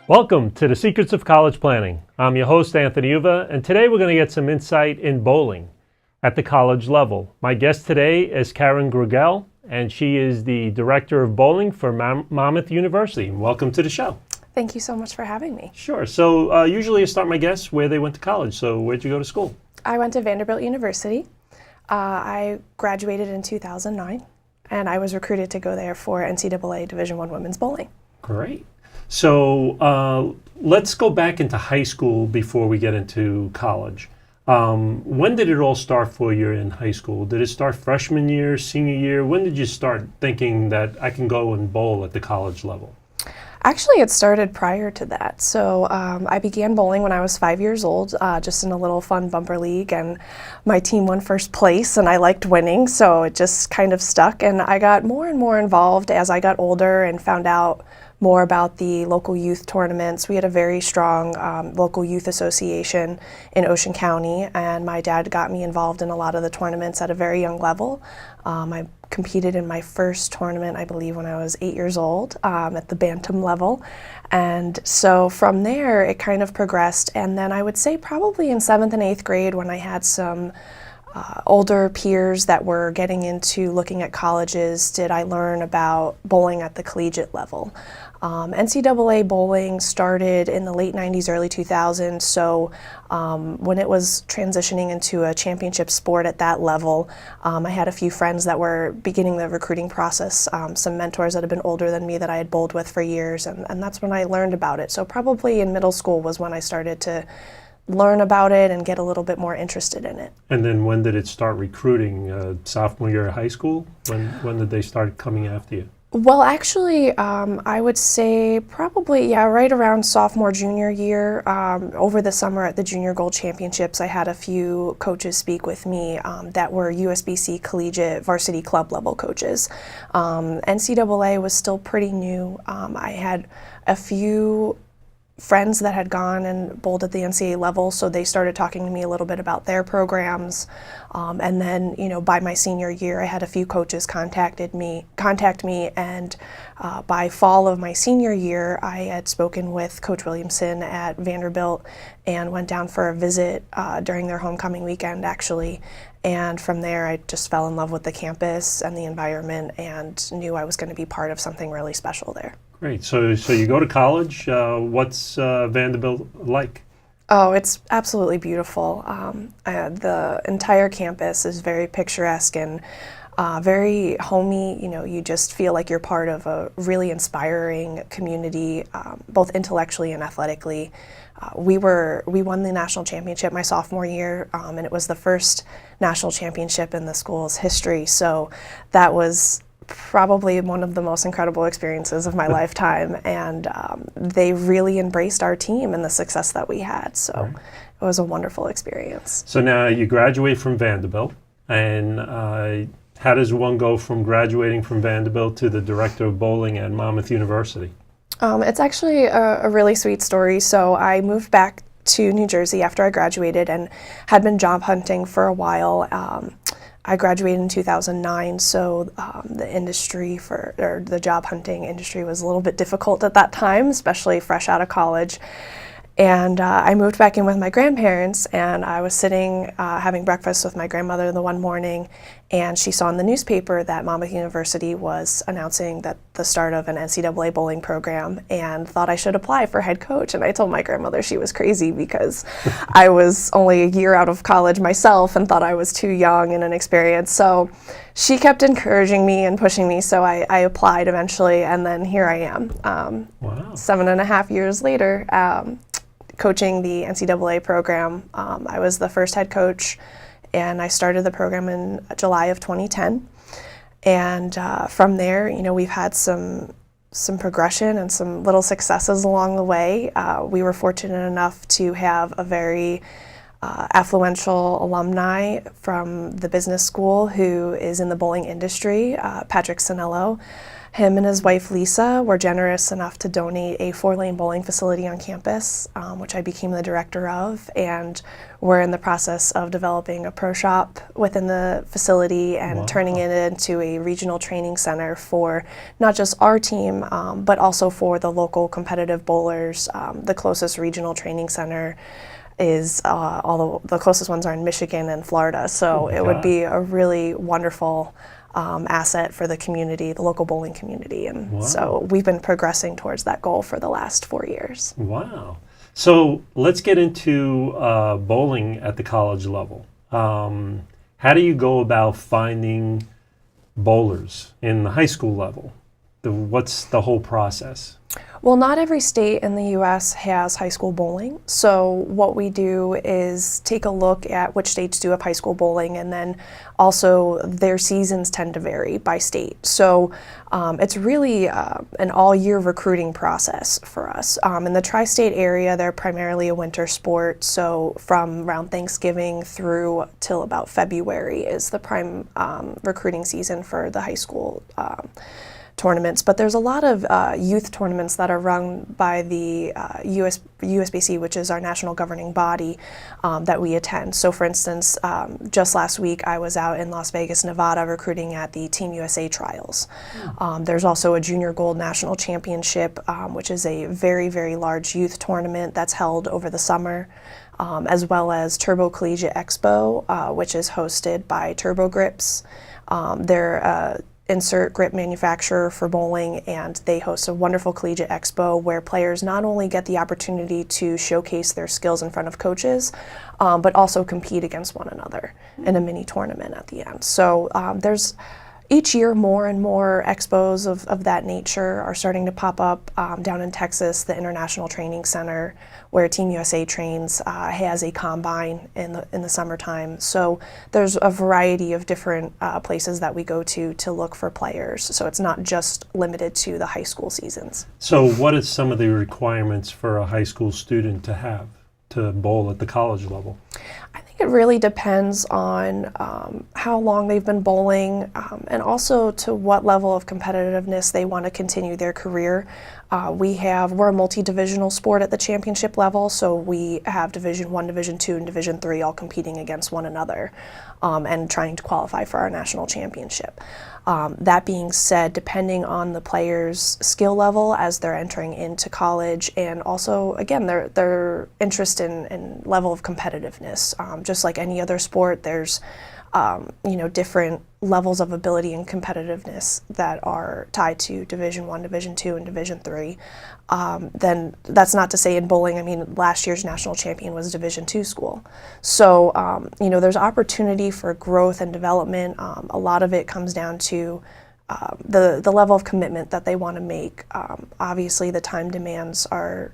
Welcome to the Secrets of College Planning. I'm your host, Anthony Uva, and today we're going to get some insight in bowling at the college level. My guest today is Grygiel, and she is the Director of Bowling for Monmouth University. Welcome to the show. Thank you so much for having me. Sure. So usually I start my guests where they went to college. So where'd you go to school? I went to Vanderbilt University. I graduated in 2009, and I was recruited to go there for NCAA Division I women's bowling. Great. So let's go back into high school before we get into college. When did it all start for you in high school? Did it start freshman year, senior year? When did you start thinking that I can go and bowl at the college level? Actually, it started prior to that. So I began bowling when I was 5 years old, just in a little fun bumper league, and my team won first place, and I liked winning, so it just kind of stuck. And I got more and more involved as I got older and found out more about the local youth tournaments. We had a very strong local youth association in Ocean County, and my dad got me involved in a lot of the tournaments at a very young level. I competed in my first tournament, I believe, when I was 8 years old at the bantam level. And so from there, it kind of progressed. And then I would say probably in 7th and 8th grade, when I had some older peers that were getting into looking at colleges, did I learn about bowling at the collegiate level. NCAA bowling started in the late 90s, early 2000s, so when it was transitioning into a championship sport at that level, I had a few friends that were beginning the recruiting process, some mentors that had been older than me that I had bowled with for years, and that's when I learned about it. So probably in middle school was when I started to learn about it and get a little bit more interested in it. And then when did it start recruiting? Sophomore year of high school? When did they start coming after you? Well, actually, I would say probably, right around sophomore, junior year. Over the summer at the Junior Gold Championships, I had a few coaches speak with me that were USBC collegiate varsity club level coaches. NCAA was still pretty new. I had a few friends that had gone and bowled at the NCAA level, so they started talking to me a little bit about their programs. And then, by my senior year, I had a few coaches contact me, and by fall of my senior year, I had spoken with Coach Williamson at Vanderbilt and went down for a visit during their homecoming weekend, actually. And from there, I just fell in love with the campus and the environment and knew I was going to be part of something really special there. Great. So you go to college. What's Vanderbilt like? Oh, it's absolutely beautiful. The entire campus is very picturesque and very homey. You just feel like you're part of a really inspiring community, both intellectually and athletically. We won the national championship my sophomore year, and it was the first national championship in the school's history. So that was probably one of the most incredible experiences of my lifetime, and they really embraced our team and the success that we had. So right. It was a wonderful experience. So now you graduate from Vanderbilt, and how does one go from graduating from Vanderbilt to the Director of Bowling at Monmouth University? It's actually a really sweet story. So I moved back to New Jersey after I graduated and had been job hunting for a while. I graduated in 2009, so the job hunting industry was a little bit difficult at that time, especially fresh out of college. And I moved back in with my grandparents, and I was sitting having breakfast with my grandmother the one morning, and she saw in the newspaper that Monmouth University was announcing that the start of an NCAA bowling program, and thought I should apply for head coach. And I told my grandmother she was crazy because I was only a year out of college myself and thought I was too young and inexperienced. So she kept encouraging me and pushing me, so I applied eventually, and then here I am. Wow. 7.5 years later. coaching the NCAA program. I was the first head coach, and I started the program in July of 2010. And from there, we've had some progression and some little successes along the way. We were fortunate enough to have a very affluential alumni from the business school who is in the bowling industry, Patrick Sanello. Him and his wife Lisa were generous enough to donate a 4-lane bowling facility on campus, which I became the director of, and we're in the process of developing a pro shop within the facility and turning it into a regional training center for not just our team, but also for the local competitive bowlers. The closest regional training center is, although the closest ones are in Michigan and Florida, so it would be a really wonderful asset for the community, the local bowling community. And so we've been progressing towards that goal for the last 4 years. Wow. So let's get into bowling at the college level. How do you go about finding bowlers in the high school level? What's the whole process? Well, not every state in the U.S. has high school bowling. So what we do is take a look at which states do have high school bowling, and then also their seasons tend to vary by state. So it's really an all-year recruiting process for us. In the tri-state area, they're primarily a winter sport. So from around Thanksgiving through till about February is the prime recruiting season for the high school tournaments, but there's a lot of youth tournaments that are run by the USBC, which is our national governing body, that we attend. So for instance, just last week I was out in Las Vegas, Nevada recruiting at the Team USA trials. There's also a Junior Gold National Championship, which is a very, very large youth tournament that's held over the summer, as well as Turbo Collegiate Expo, which is hosted by Turbo Grips. They're insert grip manufacturer for bowling, and they host a wonderful collegiate expo where players not only get the opportunity to showcase their skills in front of coaches, but also compete against one another in a mini tournament at the end. So there's each year more and more expos of that nature are starting to pop up. Down in Texas, the International Training Center, where Team USA trains, has a combine in the summertime. So there's a variety of different places that we go to look for players. So it's not just limited to the high school seasons. So what is some of the requirements for a high school student to have to bowl at the college level? I think it really depends on how long they've been bowling, and also to what level of competitiveness they want to continue their career. We're a multi-divisional sport at the championship level, so we have Division I, Division II, and Division III all competing against one another and trying to qualify for our national championship. That being said, depending on the player's skill level as they're entering into college, and also, again, their interest in level of competitiveness. Just like any other sport, there's different levels of ability and competitiveness that are tied to Division I, Division II, and Division III. Then that's not to say in bowling, I mean, last year's national champion was a Division II school. So, there's opportunity for growth and development. A lot of it comes down to the level of commitment that they want to make. Obviously, the time demands are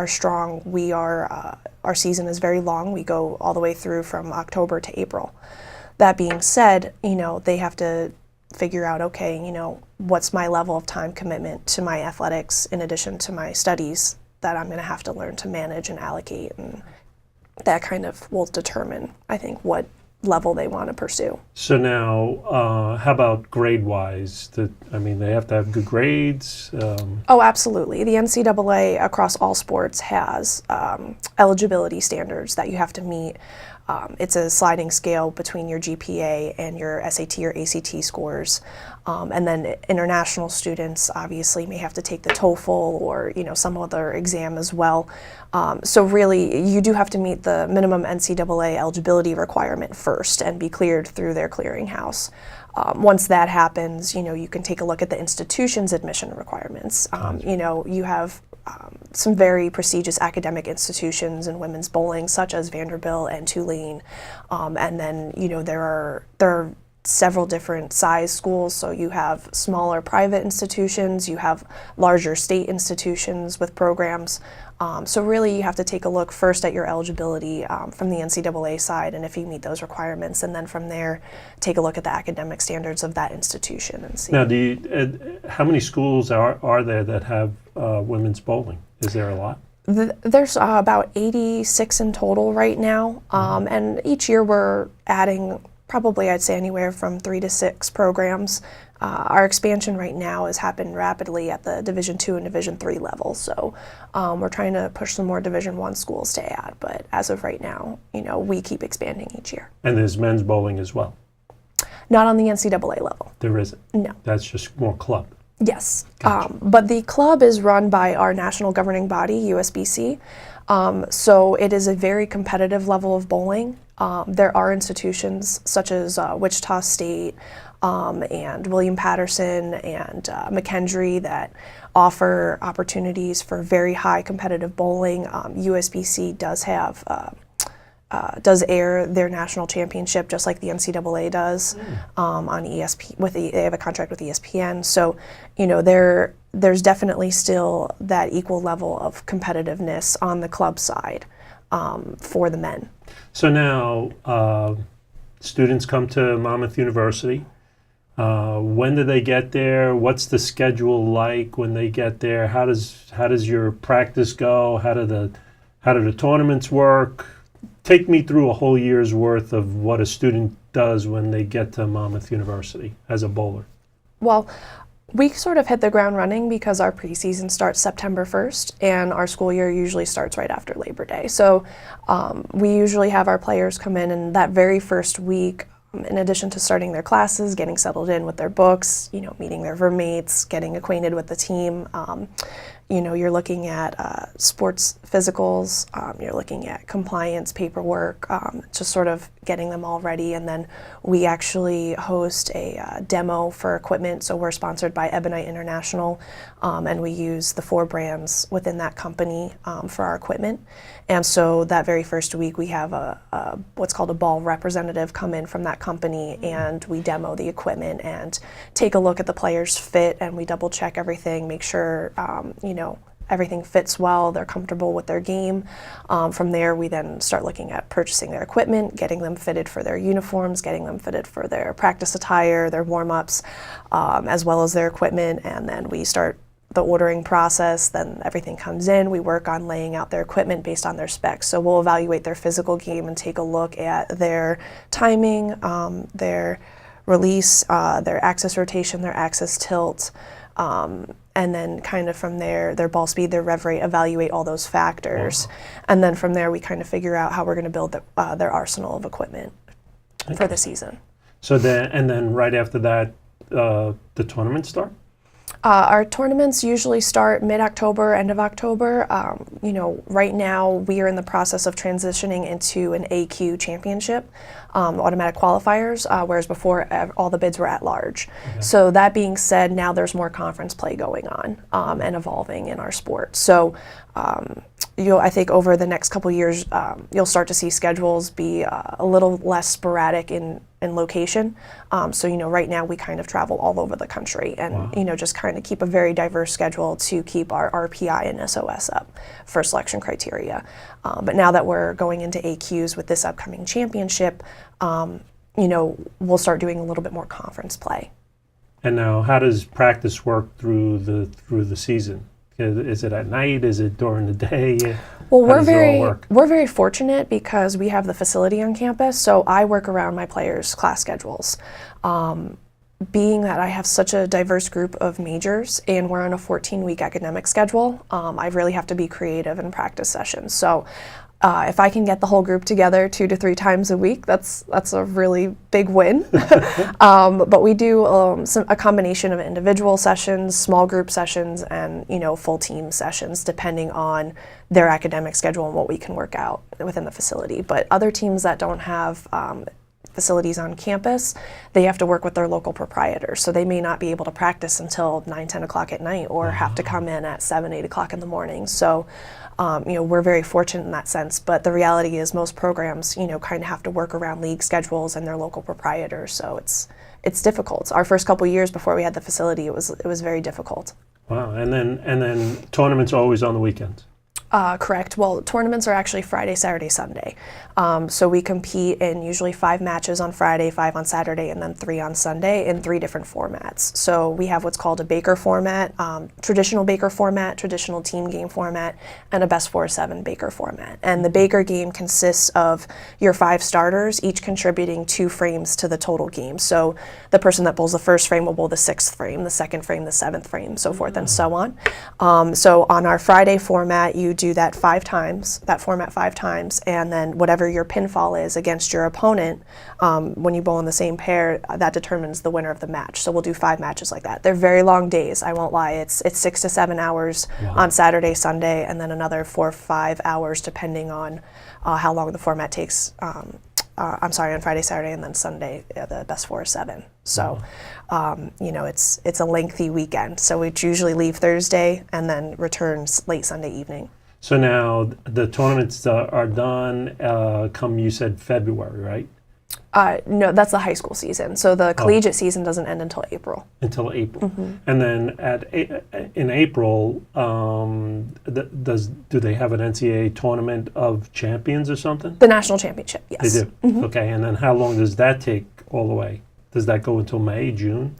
strong. Our season is very long. We go all the way through from October to April. That being said, they have to figure out, okay, what's my level of time commitment to my athletics in addition to my studies that I'm going to have to learn to manage and allocate, and that kind of will determine, I think, what level they want to pursue. So now, how about grade-wise? They have to have good grades? Oh, absolutely. The NCAA across all sports has eligibility standards that you have to meet. It's a sliding scale between your GPA and your SAT or ACT scores. And then international students obviously may have to take the TOEFL or some other exam as well. So really, you do have to meet the minimum NCAA eligibility requirement first and be cleared through their clearinghouse. Once that happens, you can take a look at the institution's admission requirements. You have some very prestigious academic institutions in women's bowling, such as Vanderbilt and Tulane, and then there are several different size schools. So you have smaller private institutions, you have larger state institutions with programs. So really you have to take a look first at your eligibility from the NCAA side and if you meet those requirements, and then from there take a look at the academic standards of that institution and see. Now, how many schools are there that have women's bowling? Is there a lot? There's about 86 in total right now, and each year we're adding probably, I'd say, anywhere from 3 to 6 programs. Our expansion right now has happened rapidly at the Division II and Division III level, so we're trying to push some more Division I schools to add, but as of right now, we keep expanding each year. And there's men's bowling as well? Not on the NCAA level. There isn't? No. That's just more club? Yes, Gotcha. But the club is run by our national governing body, USBC, so it is a very competitive level of bowling. There are institutions such as Wichita State and William Patterson and McKendree that offer opportunities for very high competitive bowling. USBC does have does air their national championship just like the NCAA does on ESP. They have a contract with ESPN, so there's definitely still that equal level of competitiveness on the club side for the men. So now students come to Monmouth University. When do they get there? What's the schedule like when they get there? How does your practice go? How do the tournaments work? Take me through a whole year's worth of what a student does when they get to Monmouth University as a bowler. Well, we sort of hit the ground running because our preseason starts September 1st and our school year usually starts right after Labor Day. So we usually have our players come in, and that very first week, in addition to starting their classes, getting settled in with their books, meeting their roommates, getting acquainted with the team, you're looking at sports physicals, you're looking at compliance paperwork, just sort of getting them all ready. And then we actually host a demo for equipment. So we're sponsored by Ebonite International, and we use the 4 brands within that company for our equipment. And so that very first week we have what's called a ball representative come in from that company, and we demo the equipment and take a look at the players' fit, and we double check everything, make sure everything fits well, they're comfortable with their game. From there, we then start looking at purchasing their equipment, getting them fitted for their uniforms, getting them fitted for their practice attire, their warm-ups, as well as their equipment, and then we start the ordering process. Then everything comes in, we work on laying out their equipment based on their specs. So we'll evaluate their physical game and take a look at their timing, their release, their axis rotation, their axis tilt, and then kind of from there, their ball speed, their rev rate, evaluate all those factors. Wow. And then from there, we kind of figure out how we're going to build their arsenal of equipment for the season. So then right after that, the tournaments start? Our tournaments usually start mid-October, end of October. Right now we are in the process of transitioning into an AQ championship, automatic qualifiers, whereas before all the bids were at large. Okay. So that being said, now there's more conference play going on and evolving in our sport. So I think over the next couple years, you'll start to see schedules be a little less sporadic in location. So, right now we kind of travel all over the country and, wow. Just kind of keep a very diverse schedule to keep our RPI and SOS up for selection criteria. But now that we're going into AQs with this upcoming championship, we'll start doing a little bit more conference play. And now how does practice work through the season? Is it at night? Is it during the day? Well, we're very fortunate because we have the facility on campus, so I work around my players' class schedules. Being that I have such a diverse group of majors and we're on a 14-week academic schedule, I really have to be creative in practice sessions. So if I can get the whole group together 2 to 3 times a week, that's a really big win. But we do a combination of individual sessions, small group sessions, and full team sessions, depending on their academic schedule and what we can work out within the facility. But other teams that don't have facilities on campus, they have to work with their local proprietors. So they may not be able to practice until 9, 10 o'clock at night, or have to come in at 7, 8 o'clock in the morning. So, we're very fortunate in that sense. But the reality is most programs, kind of have to work around league schedules and their local proprietors. So it's difficult. Our first couple years before we had the facility, it was very difficult. Wow, and then tournaments are always on the weekends. Correct. Well, tournaments are actually Friday, Saturday, Sunday. So we compete in usually 5 matches on Friday, 5 on Saturday, and then 3 on Sunday in 3 different formats. So we have what's called a Baker format, traditional Baker format, traditional team game format, and a best 4-7 Baker format. And the Baker game consists of your 5 starters, each contributing 2 frames to the total game. So the person that bowls the first frame will bowl the 6th frame, the 2nd frame, the 7th frame, so forth and so on. So on our Friday format, you do that 5 times, that format 5 times, and then whatever your pinfall is against your opponent, when you bowl in the same pair, that determines the winner of the match. So we'll do 5 matches like that. They're very long days, I won't lie. It's 6 to 7 hours on Saturday, Sunday, and then another 4 or 5 hours depending on how long the format takes. On Friday, Saturday, and then Sunday, the best 4 or 7. So, it's a lengthy weekend. So we usually leave Thursday and then returns late Sunday evening. So now the tournaments are done come, you said February, right? No, that's the high school season. So the collegiate season doesn't end until April. Until April. And then in April, do they have an NCAA tournament of champions or something? The national championship, yes. They do? Okay, and then how long does that take all the way? Does that go until May, June?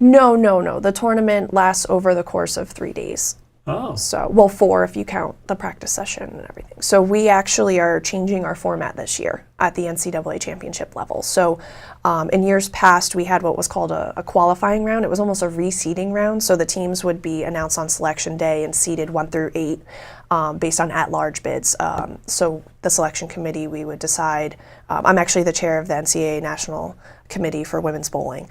No. The tournament lasts over the course of 3 days. Oh. So, well, 4 if you count the practice session and everything. So we actually are changing our format this year at the NCAA championship level. So in years past, we had what was called a qualifying round. It was almost a reseeding round. So the teams would be announced on selection day and seeded 1 through 8 based on at-large bids. So the selection committee, we would decide. I'm actually the chair of the NCAA National Committee for Women's Bowling.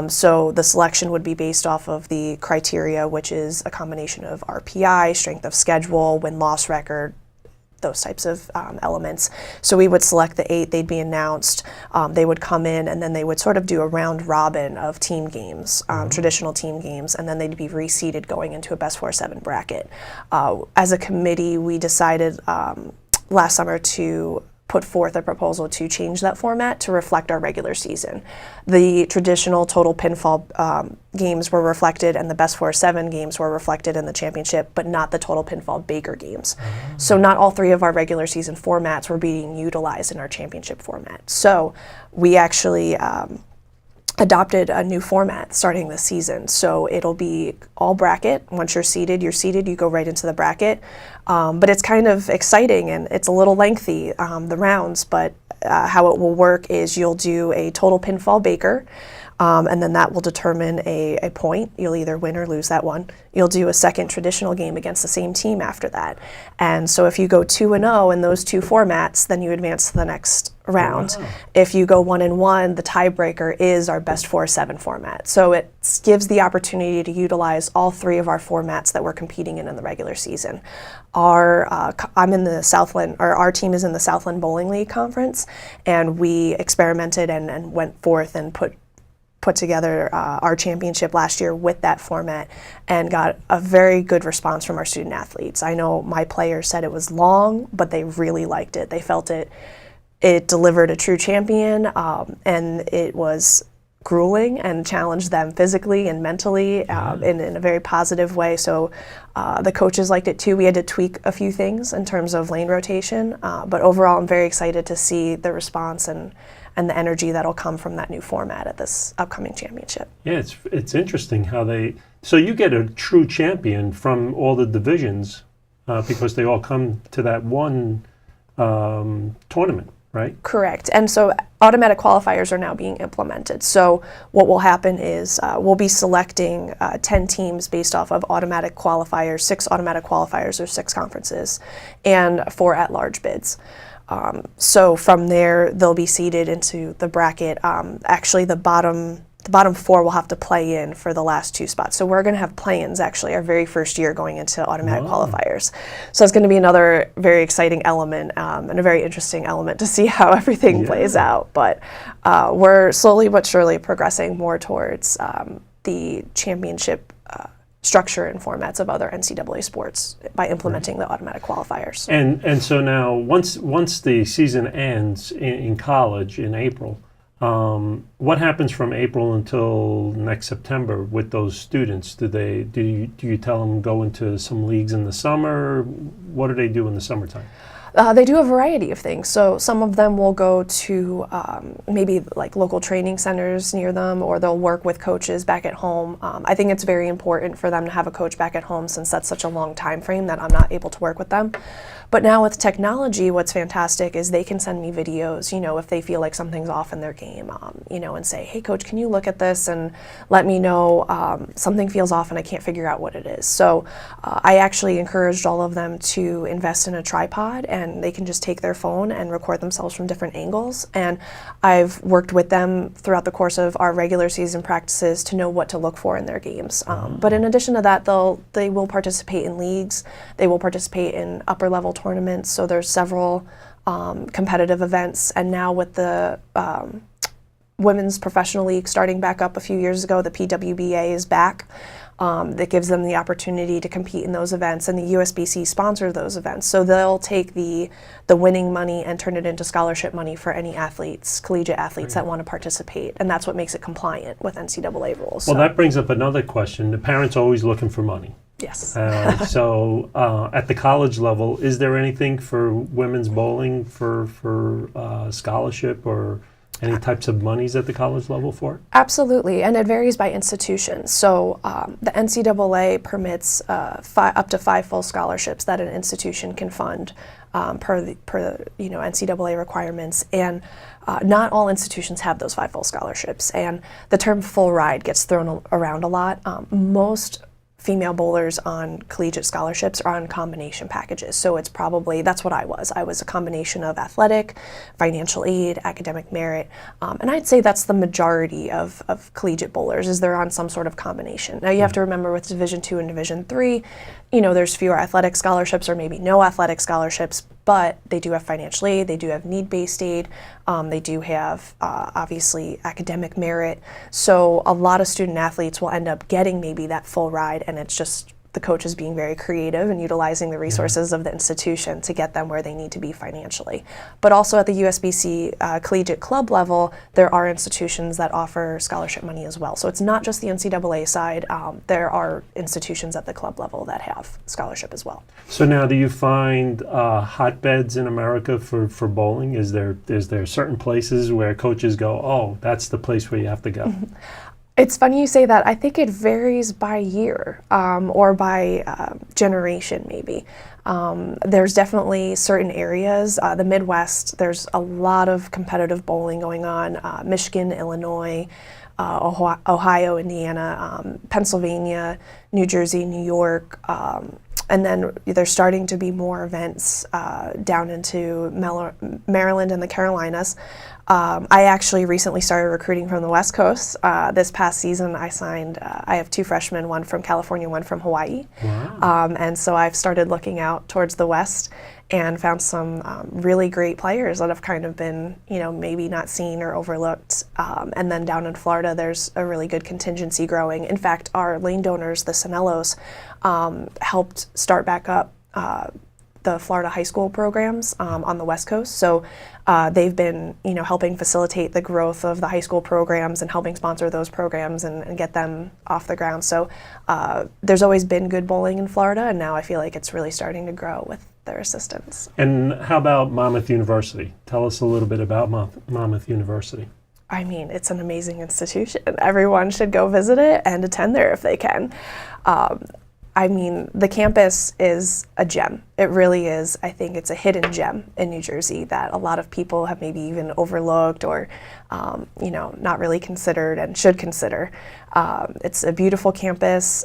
So the selection would be based off of the criteria, which is a combination of RPI, strength of schedule, win-loss record, those types of elements. So we would select the 8, they'd be announced, they would come in, and then they would sort of do a round robin of team games, traditional team games, and then they'd be reseeded going into a best 4-7 bracket. As a committee, we decided last summer to put forth a proposal to change that format to reflect our regular season. The traditional total pinfall games were reflected, and the best 4-7 games were reflected in the championship, but not the total pinfall Baker games. So not all 3 of our regular season formats were being utilized in our championship format. So we actually adopted a new format starting this season. So it'll be all bracket. Once you're seated, you go right into the bracket. But it's kind of exciting, and it's a little lengthy, the rounds, but how it will work is you'll do a total pinfall Baker, and then that will determine a point. You'll either win or lose that one. You'll do a second traditional game against the same team after that. And so if you go 2-0 in those 2 formats, then you advance to the next round. Wow. If you go 1-1, the tiebreaker is our best 4-7 format. So it gives the opportunity to utilize all 3 of our formats that we're competing in the regular season. I'm in the Southland, or our team is in the Southland Bowling League Conference, and we experimented and went forth and put together our championship last year with that format, and got a very good response from our student athletes. I know my players said it was long, but they really liked it. They felt it delivered a true champion, and it was grueling and challenged them physically and mentally in a very positive way. So the coaches liked it too. We had to tweak a few things in terms of lane rotation, but overall I'm very excited to see the response and the energy that'll come from that new format at this upcoming championship. Yeah, it's interesting how so you get a true champion from all the divisions because they all come to that one tournament, right? Correct. And so automatic qualifiers are now being implemented. So what will happen is we'll be selecting 10 teams based off of automatic qualifiers, 6 automatic qualifiers or 6 conferences, and 4 at-large bids. So from there, they'll be seeded into the bracket. Actually, the the bottom 4 will have to play in for the last 2 spots. So we're going to have play-ins actually our very first year going into automatic qualifiers. So it's going to be another very exciting element and a very interesting element to see how everything plays out. But we're slowly but surely progressing more towards the championship structure and formats of other NCAA sports by implementing the automatic qualifiers. And so now, once the season ends in college in April, what happens from April until next September with those students? Do you tell them go into some leagues in the summer? What do they do in the summertime? They do a variety of things. So some of them will go to maybe like local training centers near them, or they'll work with coaches back at home. I think it's very important for them to have a coach back at home since that's such a long time frame that I'm not able to work with them. But now with technology, what's fantastic is they can send me videos, if they feel like something's off in their game, and say, hey coach, can you look at this and let me know something feels off and I can't figure out what it is. So I actually encouraged all of them to invest in a tripod, and they can just take their phone and record themselves from different angles. And I've worked with them throughout the course of our regular season practices to know what to look for in their games. But in addition to that, they will participate in leagues. They will participate in upper level tournaments. So there's several competitive events. And now with the Women's Professional League starting back up a few years ago, the PWBA is back. That gives them the opportunity to compete in those events, and the USBC sponsor those events. So they'll take the winning money and turn it into scholarship money for any athletes, collegiate athletes that want to participate, and that's what makes it compliant with NCAA rules. Well, that brings up another question. The parents are always looking for money. Yes. So at the college level, is there anything for women's bowling for scholarship or any types of monies at the college level for it? Absolutely, and it varies by institution. So the NCAA permits up to 5 full scholarships that an institution can fund per NCAA requirements, and not all institutions have those 5 full scholarships. And the term full ride gets thrown around a lot. Most female bowlers on collegiate scholarships are on combination packages. So it's probably, that's what I was. I was a combination of athletic, financial aid, academic merit, and I'd say that's the majority of collegiate bowlers, is they're on some sort of combination. Now you have to remember with Division II and Division III, there's fewer athletic scholarships or maybe no athletic scholarships, but they do have financial aid, they do have need-based aid, they do have obviously academic merit. So a lot of student athletes will end up getting maybe that full ride, and it's just the coaches being very creative and utilizing the resources of the institution to get them where they need to be financially. But also at the USBC collegiate club level, there are institutions that offer scholarship money as well. So it's not just the NCAA side, there are institutions at the club level that have scholarship as well. So now, do you find hotbeds in America for bowling? Is there certain places where coaches go, oh, that's the place where you have to go? It's funny you say that. I think it varies by year or by generation maybe. There's definitely certain areas. The Midwest, there's a lot of competitive bowling going on. Michigan, Illinois, Ohio, Indiana, Pennsylvania, New Jersey, New York. And then there's starting to be more events down into Maryland and the Carolinas. I actually recently started recruiting from the West Coast. This past season I have 2 freshmen, one from California, one from Hawaii. Wow. And so I've started looking out towards the West and found some really great players that have kind of been, maybe not seen or overlooked. And then down in Florida, there's a really good contingency growing. In fact, our lane donors, the Sanellos, helped start back up the Florida high school programs on the West Coast. So they've been, helping facilitate the growth of the high school programs and helping sponsor those programs and get them off the ground. So there's always been good bowling in Florida, and now I feel like it's really starting to grow with their assistance. And how about Monmouth University? Tell us a little bit about Monmouth University. I mean, it's an amazing institution. Everyone should go visit it and attend there if they can. The campus is a gem. It really is. I think it's a hidden gem in New Jersey that a lot of people have maybe even overlooked or, not really considered and should consider. It's a beautiful campus.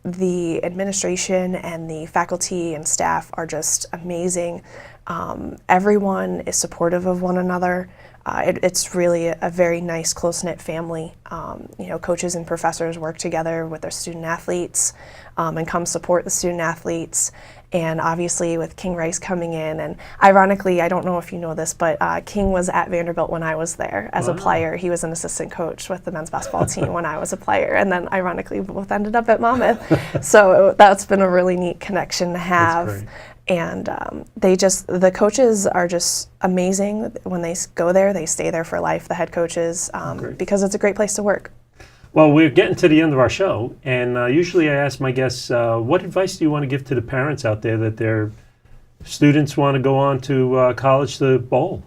The administration and the faculty and staff are just amazing. Everyone is supportive of one another. It's really a very nice, close-knit family. Coaches and professors work together with their student athletes and come support the student athletes. And obviously with King Rice coming in, and ironically, I don't know if you know this, but King was at Vanderbilt when I was there as a player. He was an assistant coach with the men's basketball team when I was a player, and then ironically we both ended up at Monmouth. So that's been a really neat connection to have. And the coaches are just amazing. When they go there, they stay there for life, the head coaches, because it's a great place to work. Well, we're getting to the end of our show, and usually I ask my guests, what advice do you want to give to the parents out there that their students want to go on to college to bowl?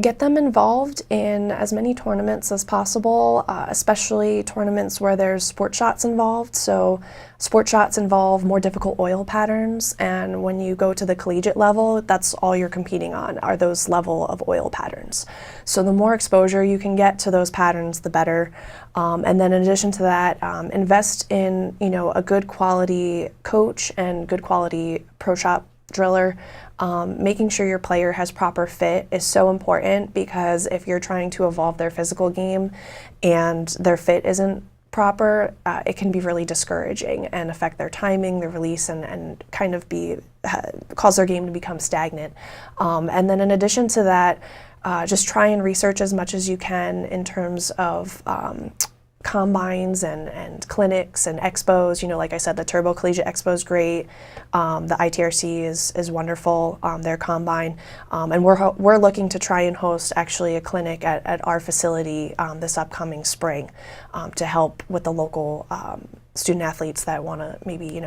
Get them involved in as many tournaments as possible, especially tournaments where there's sport shots involved. So sport shots involve more difficult oil patterns, and when you go to the collegiate level, that's all you're competing on, are those level of oil patterns. So the more exposure you can get to those patterns, the better. And then in addition to that, invest in a good quality coach and good quality pro shop driller. Making sure your player has proper fit is so important, because if you're trying to evolve their physical game and their fit isn't proper, it can be really discouraging and affect their timing, their release, and kind of cause their game to become stagnant. And then in addition to that, just try and research as much as you can in terms of combines and clinics and expos. Like I said, the Turbo Collegiate Expo is great. The ITRC is wonderful, their combine. And we're looking to try and host actually a clinic at our facility this upcoming spring to help with the local student athletes that want to maybe,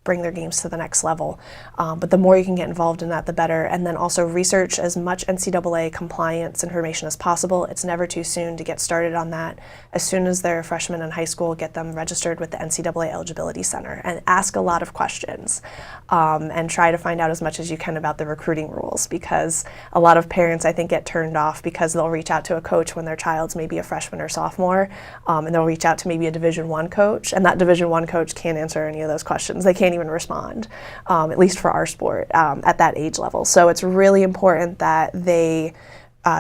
bring their games to the next level. But the more you can get involved in that, the better. And then also research as much NCAA compliance information as possible. It's never too soon to get started on that. As soon as they're a freshman in high school, get them registered with the NCAA Eligibility Center and ask a lot of questions and try to find out as much as you can about the recruiting rules, because a lot of parents, I think, get turned off because they'll reach out to a coach when their child's maybe a freshman or sophomore, and they'll reach out to maybe a Division I coach, and that Division I coach can't answer any of those questions. They can't even respond, at least for our sport, at that age level. So it's really important that they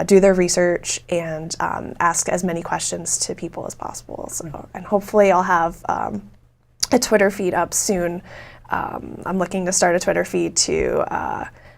do their research and ask as many questions to people as possible. So, and hopefully I'll have a Twitter feed up soon. I'm looking to start a Twitter feed to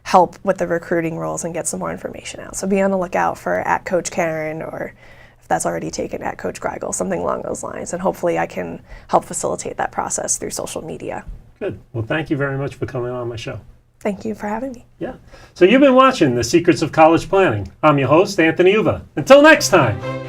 help with the recruiting rules and get some more information out. So be on the lookout for @Coach Karen, or if that's already taken, @Coach Grygiel, something along those lines. And hopefully I can help facilitate that process through social media. Good. Well, thank you very much for coming on my show. Thank you for having me. Yeah. So you've been watching The Secrets of College Planning. I'm your host, Anthony Uva. Until next time.